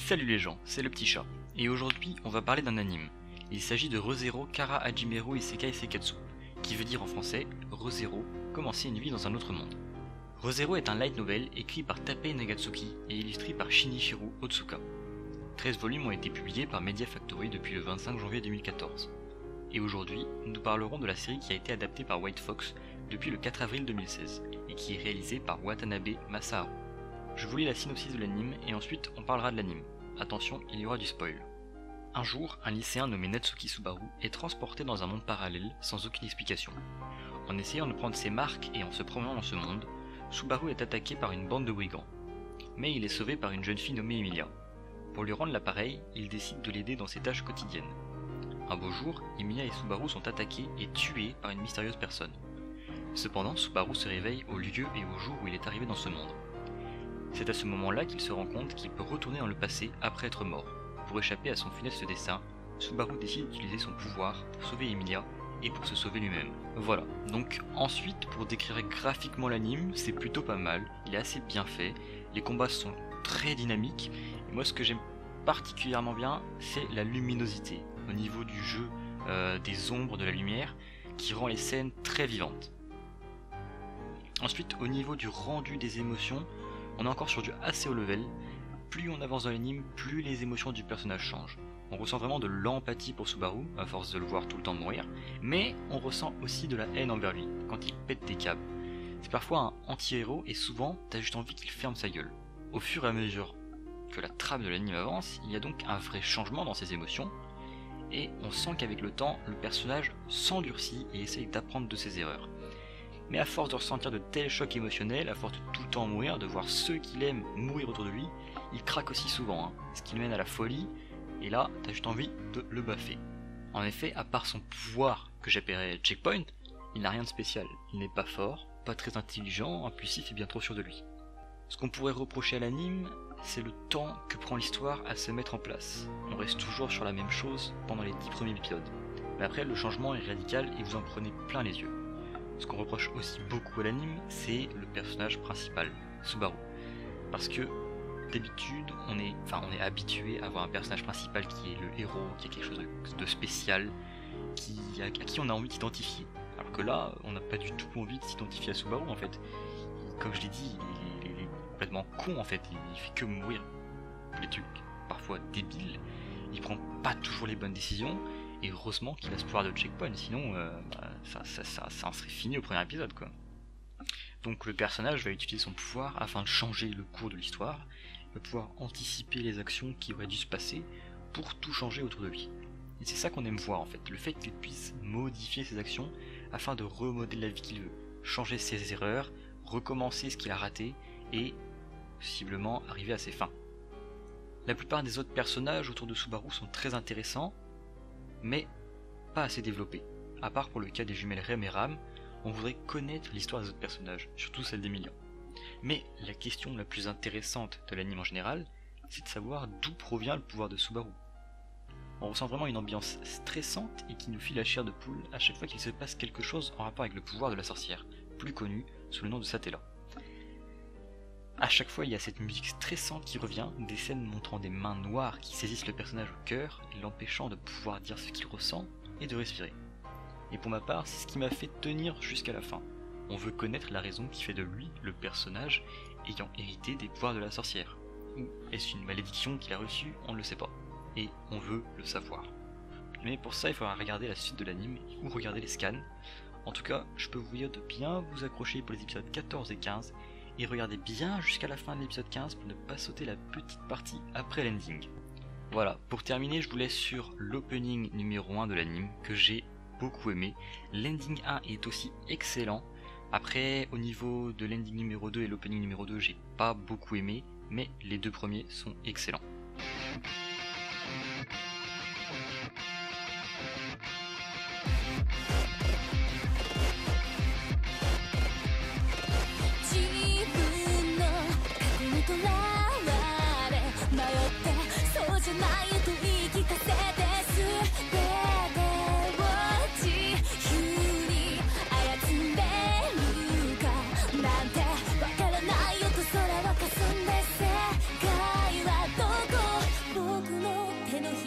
Salut les gens, c'est le petit chat, et aujourd'hui on va parler d'un anime. Il s'agit de Re:Zero Kara Hajimeru Isekai Seikatsu, qui veut dire en français Re:Zero, commencer une vie dans un autre monde. Re:Zero est un light novel écrit par Tapei Nagatsuki et illustré par Shinichiro Otsuka. 13 volumes ont été publiés par Media Factory depuis le 25 janvier 2014. Et aujourd'hui, nous parlerons de la série qui a été adaptée par White Fox depuis le 4 avril 2016, et qui est réalisée par Watanabe Masaharu. Je vous lis la synopsis de l'anime et ensuite on parlera de l'anime. Attention, il y aura du spoil. Un jour, un lycéen nommé Natsuki Subaru est transporté dans un monde parallèle sans aucune explication. En essayant de prendre ses marques et en se promenant dans ce monde, Subaru est attaqué par une bande de brigands. Mais il est sauvé par une jeune fille nommée Emilia. Pour lui rendre l'appareil, il décide de l'aider dans ses tâches quotidiennes. Un beau jour, Emilia et Subaru sont attaqués et tués par une mystérieuse personne. Cependant, Subaru se réveille au lieu et au jour où il est arrivé dans ce monde. C'est à ce moment-là qu'il se rend compte qu'il peut retourner dans le passé après être mort. Pour échapper à son funeste destin, Subaru décide d'utiliser son pouvoir pour sauver Emilia et pour se sauver lui-même. Voilà, donc ensuite pour décrire graphiquement l'anime, c'est plutôt pas mal, il est assez bien fait, les combats sont très dynamiques, et moi ce que j'aime particulièrement bien, c'est la luminosité au niveau du jeu des ombres, de la lumière, qui rend les scènes très vivantes. Ensuite, au niveau du rendu des émotions, on est encore sur du assez haut level. Plus on avance dans l'anime, plus les émotions du personnage changent. On ressent vraiment de l'empathie pour Subaru, à force de le voir tout le temps mourir, mais on ressent aussi de la haine envers lui, quand il pète des câbles. C'est parfois un anti-héros et souvent t'as juste envie qu'il ferme sa gueule. Au fur et à mesure que la trame de l'anime avance, il y a donc un vrai changement dans ses émotions, et on sent qu'avec le temps, le personnage s'endurcit et essaye d'apprendre de ses erreurs. Mais à force de ressentir de tels chocs émotionnels, à force de tout le temps mourir, de voir ceux qu'il aime mourir autour de lui, il craque aussi souvent, ce qui le mène à la folie, et là, t'as juste envie de le baffer. En effet, à part son pouvoir que j'appellerais checkpoint, il n'a rien de spécial. Il n'est pas fort, pas très intelligent, impulsif et bien trop sûr de lui. Ce qu'on pourrait reprocher à l'anime, c'est le temps que prend l'histoire à se mettre en place. On reste toujours sur la même chose pendant les 10 premiers épisodes. Mais après, le changement est radical et vous en prenez plein les yeux. Ce qu'on reproche aussi beaucoup à l'anime, c'est le personnage principal, Subaru. Parce que d'habitude, on est habitué à avoir un personnage principal qui est le héros, qui a quelque chose de spécial, à qui on a envie d'identifier. Alors que là, on n'a pas du tout envie de s'identifier à Subaru en fait. Comme je l'ai dit, il est complètement con en fait, il fait que mourir. Des trucs parfois débiles, il prend pas toujours les bonnes décisions. Et heureusement qu'il a ce pouvoir de checkpoint, sinon ça en serait fini au premier épisode quoi. Donc le personnage va utiliser son pouvoir afin de changer le cours de l'histoire, il va pouvoir anticiper les actions qui auraient dû se passer pour tout changer autour de lui. Et c'est ça qu'on aime voir en fait, le fait qu'il puisse modifier ses actions afin de remodeler la vie qu'il veut, changer ses erreurs, recommencer ce qu'il a raté et possiblement arriver à ses fins. La plupart des autres personnages autour de Subaru sont très intéressants, mais pas assez développé. À part pour le cas des jumelles Rem et Ram, on voudrait connaître l'histoire des autres personnages, surtout celle d'Emilia. Mais la question la plus intéressante de l'anime en général, c'est de savoir d'où provient le pouvoir de Subaru. On ressent vraiment une ambiance stressante et qui nous file la chair de poule à chaque fois qu'il se passe quelque chose en rapport avec le pouvoir de la sorcière, plus connue sous le nom de Satella. À chaque fois, il y a cette musique stressante qui revient, des scènes montrant des mains noires qui saisissent le personnage au cœur, l'empêchant de pouvoir dire ce qu'il ressent et de respirer. Et pour ma part, c'est ce qui m'a fait tenir jusqu'à la fin. On veut connaître la raison qui fait de lui le personnage ayant hérité des pouvoirs de la sorcière. Ou est-ce une malédiction qu'il a reçue? On ne le sait pas. Et on veut le savoir. Mais pour ça, il faudra regarder la suite de l'anime ou regarder les scans. En tout cas, je peux vous dire de bien vous accrocher pour les épisodes 14 et 15, et regardez bien jusqu'à la fin de l'épisode 15 pour ne pas sauter la petite partie après l'ending. Voilà, pour terminer, je vous laisse sur l'opening numéro 1 de l'anime que j'ai beaucoup aimé. L'ending 1 est aussi excellent. Après, au niveau de l'ending numéro 2 et l'opening numéro 2, j'ai pas beaucoup aimé, mais les deux premiers sont excellents.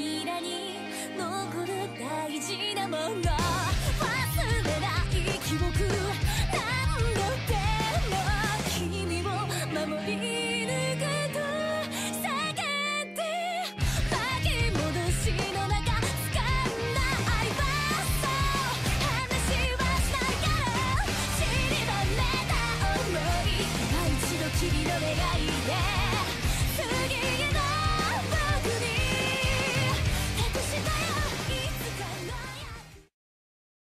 扉に残る大事なもの、忘れない記憶、何度でも君を守り抜くと叫んで、巻き戻しの中掴んだ愛はそう話はしないから散りばめた想い、今一度君の願いで